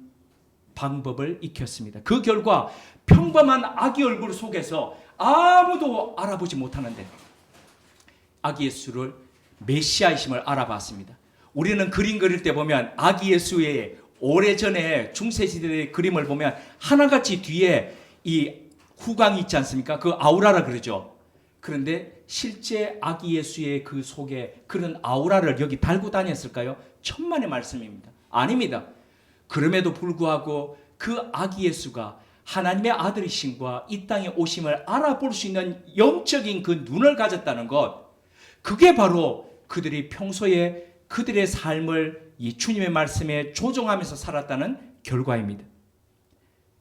방법을 익혔습니다. 그 결과 평범한 아기 얼굴 속에서 아무도 알아보지 못하는데 아기 예수를 메시아이심을 알아봤습니다. 우리는 그림 그릴 때 보면 아기 예수의 오래전에 중세시대의 그림을 보면 하나같이 뒤에 이 후광이 있지 않습니까? 그 아우라라 그러죠. 그런데 실제 아기 예수의 그 속에 그런 아우라를 여기 달고 다녔을까요? 천만의 말씀입니다. 아닙니다. 그럼에도 불구하고 그 아기 예수가 하나님의 아들이심과 이 땅에 오심을 알아볼 수 있는 영적인 그 눈을 가졌다는 것, 그게 바로 그들이 평소에 그들의 삶을 이 주님의 말씀에 조종하면서 살았다는 결과입니다.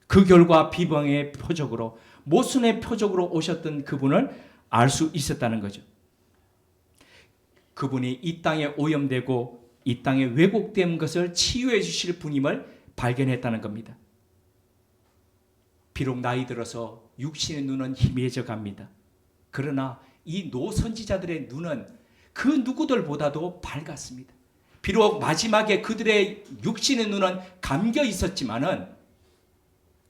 그 결과 비방의 표적으로, 모순의 표적으로 오셨던 그분을 알 수 있었다는 거죠. 그분이 이 땅에 오염되고 이 땅에 왜곡된 것을 치유해 주실 분임을 발견했다는 겁니다. 비록 나이 들어서 육신의 눈은 희미해져 갑니다. 그러나 이 노선지자들의 눈은 그 누구들보다도 밝았습니다. 비록 마지막에 그들의 육신의 눈은 감겨 있었지만은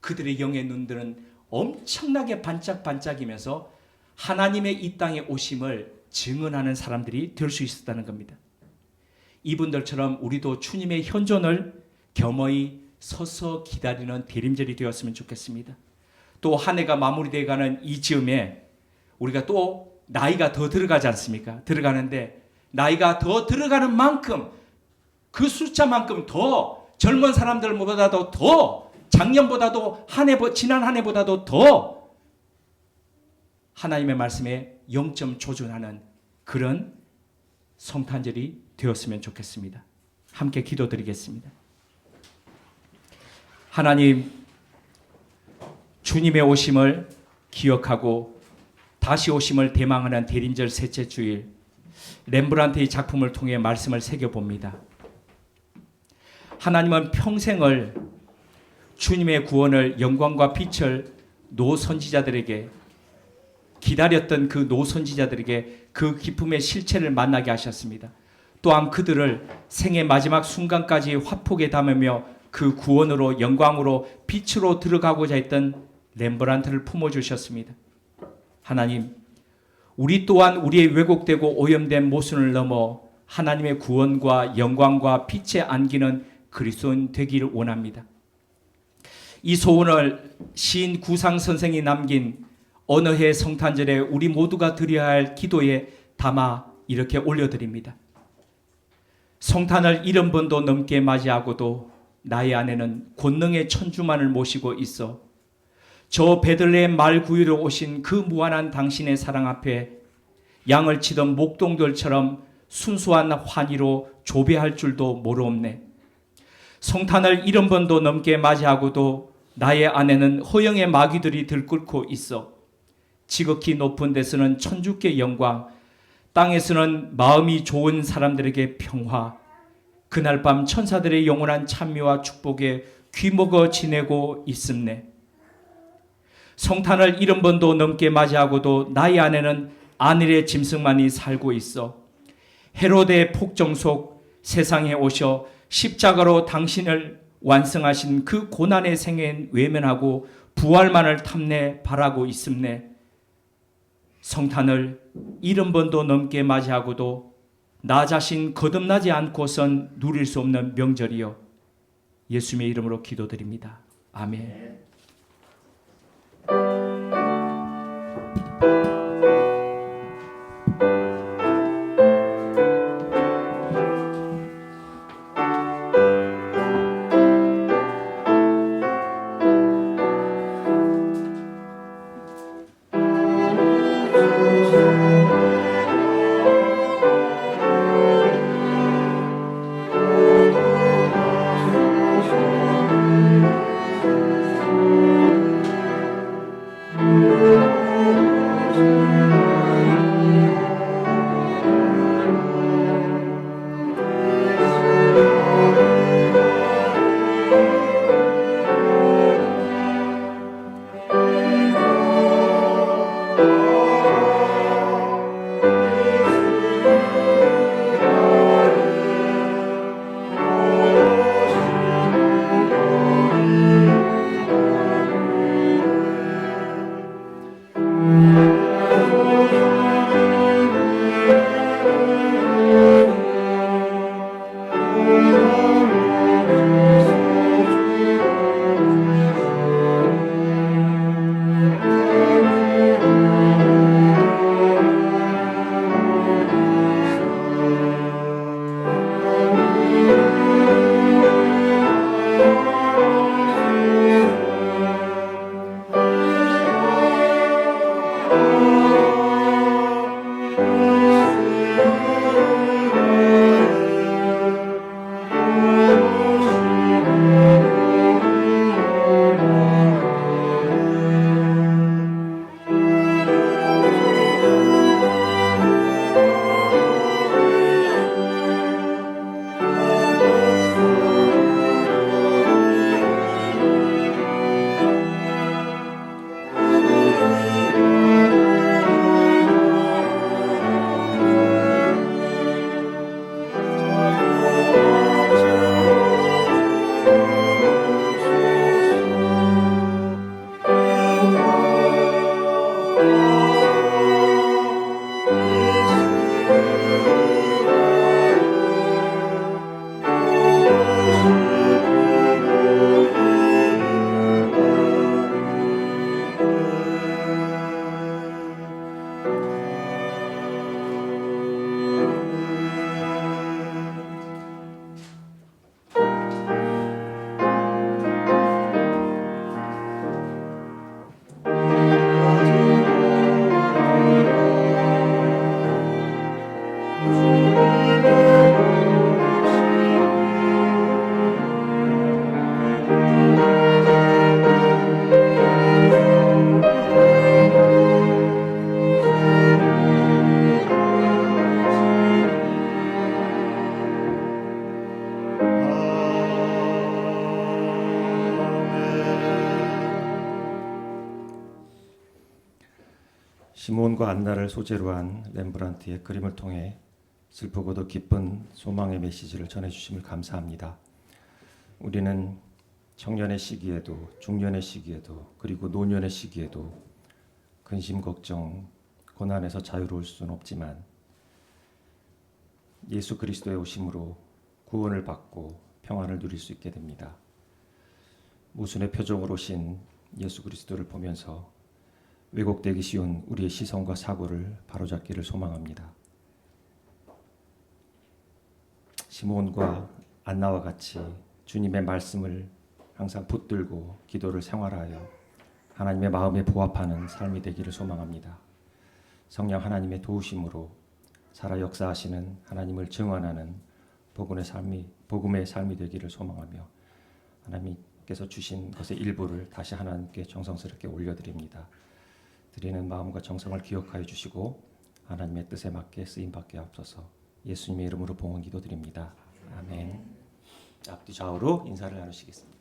그들의 영의 눈들은 엄청나게 반짝반짝이면서 하나님의 이 땅에 오심을 증언하는 사람들이 될 수 있었다는 겁니다. 이분들처럼 우리도 주님의 현존을 겸허히 서서 기다리는 대림절이 되었으면 좋겠습니다. 또 한 해가 마무리되어 가는 이 즈음에 우리가 또 나이가 더 들어가지 않습니까? 들어가는데 나이가 더 들어가는 만큼 그 숫자만큼 더 젊은 사람들보다도 더 작년보다도 지난 한 해보다도 더 하나님의 말씀에 영점 조준하는 그런 성탄절이 되었으면 좋겠습니다. 함께 기도드리겠습니다. 하나님, 주님의 오심을 기억하고 다시 오심을 대망하는 대림절 셋째 주일, 렘브란트의 작품을 통해 말씀을 새겨봅니다. 하나님은 평생을 주님의 구원을, 영광과 빛을 노선지자들에게 기다렸던 그 노선지자들에게 그 기쁨의 실체를 만나게 하셨습니다. 또한 그들을 생의 마지막 순간까지 화폭에 담으며 그 구원으로, 영광으로, 빛으로 들어가고자 했던 렘브란트를 품어주셨습니다. 하나님, 우리 또한 우리의 왜곡되고 오염된 모순을 넘어 하나님의 구원과 영광과 빛에 안기는 그리스도인 되기를 원합니다. 이 소원을 시인 구상 선생이 남긴 어느 해 성탄절에 우리 모두가 드려야 할 기도에 담아 이렇게 올려드립니다. 성탄을 70번도 넘게 맞이하고도 나의 아내는 권능의 천주만을 모시고 있어 저 베들레헴 말 구유로 오신 그 무한한 당신의 사랑 앞에 양을 치던 목동들처럼 순수한 환희로 조배할 줄도 모르옵네. 성탄을 70번도 넘게 맞이하고도 나의 아내는 허영의 마귀들이 들끓고 있어 지극히 높은 데서는 천주께 영광, 땅에서는 마음이 좋은 사람들에게 평화, 그날 밤 천사들의 영원한 찬미와 축복에 귀먹어 지내고 있음네. 성탄을 70번도 넘게 맞이하고도 나의 아내는 안일의 짐승만이 살고 있어 헤로데의 폭정 속 세상에 오셔 십자가로 당신을 완성하신 그 고난의 생에 외면하고 부활만을 탐내 바라고 있음네. 성탄을 70번도 넘게 맞이하고도 나 자신 거듭나지 않고선 누릴 수 없는 명절이요. 예수님의 이름으로 기도드립니다. 아멘. 시몬과 안나를 소재로 한 렘브란트의 그림을 통해 슬프고도 기쁜 소망의 메시지를 전해주심을 감사합니다. 우리는 청년의 시기에도 중년의 시기에도 그리고 노년의 시기에도 근심 걱정 고난에서 자유로울 수는 없지만 예수 그리스도의 오심으로 구원을 받고 평안을 누릴 수 있게 됩니다. 모순의 표적으로 오신 예수 그리스도를 보면서 왜곡되기 쉬운 우리의 시선과 사고를 바로잡기를 소망합니다. 시몬과 안나와 같이 주님의 말씀을 항상 붙들고 기도를 생활하여 하나님의 마음에 부합하는 삶이 되기를 소망합니다. 성령 하나님의 도우심으로 살아 역사하시는 하나님을 증언하는 복음의 삶이 되기를 소망하며 하나님께서 주신 것의 일부를 다시 하나님께 정성스럽게 올려드립니다. 드리는 마음과 정성을 기억하여 주시고 하나님의 뜻에 맞게 쓰임받게 하옵소서. 예수님의 이름으로 봉헌 기도드립니다. 아멘. 앞뒤 좌우로 인사를 나누시겠습니다.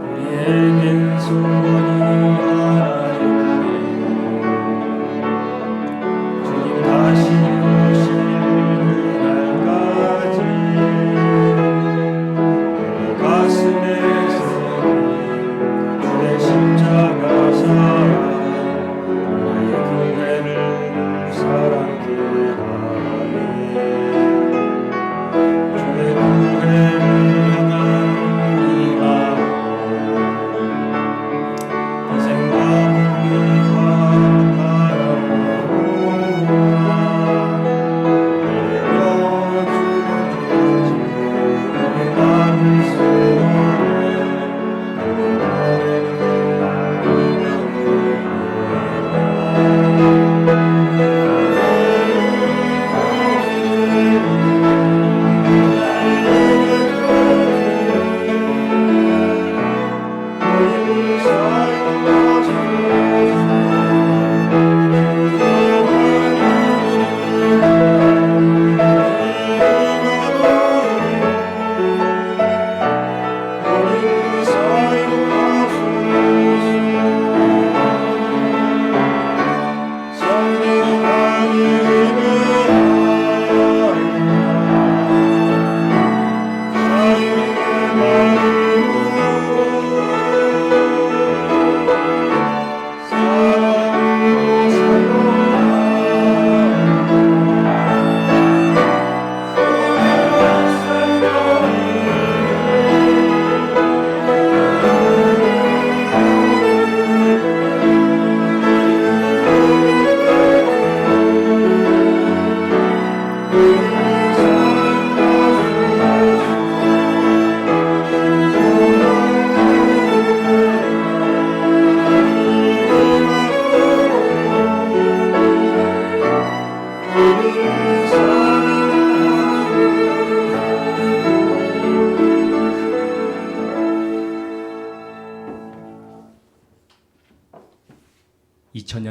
우리에겐 소원이 하나 있네. 주님 다시 오실 그날까지 내 가슴에 새긴 주의 십자가 사랑 나의 교회를 사랑케 하네. 주의 교회를 향한 우리 마음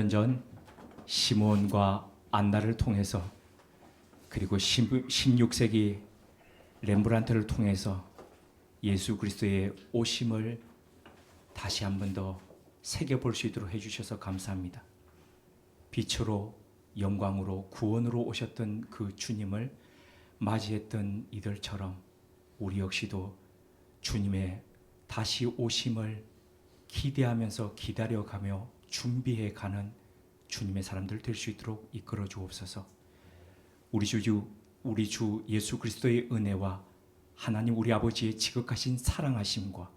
전 시몬과 안나를 통해서 그리고 16세기 렘브란트를 통해서 예수 그리스도의 오심을 다시 한 번 더 새겨볼 수 있도록 해주셔서 감사합니다. 빛으로 영광으로 구원으로 오셨던 그 주님을 맞이했던 이들처럼 우리 역시도 주님의 다시 오심을 기대하면서 기다려가며 준비해가는 주님의 사람들 될 수 있도록 이끌어 주옵소서. 우리 주 예수 그리스도의 은혜와 하나님 우리 아버지의 지극하신 사랑하심과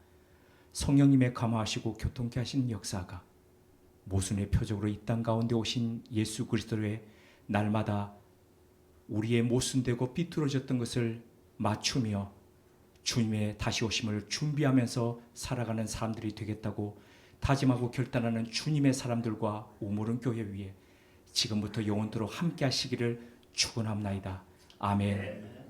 성령님의 감화하시고 교통케 하시는 역사가 모순의 표적으로 이 땅 가운데 오신 예수 그리스도의 날마다 우리의 모순되고 비뚤어졌던 것을 맞추며 주님의 다시 오심을 준비하면서 살아가는 사람들이 되겠다고 다짐하고 결단하는 주님의 사람들과 우물은 교회 위에 지금부터 영원토록 함께 하시기를 축원합나이다. 아멘.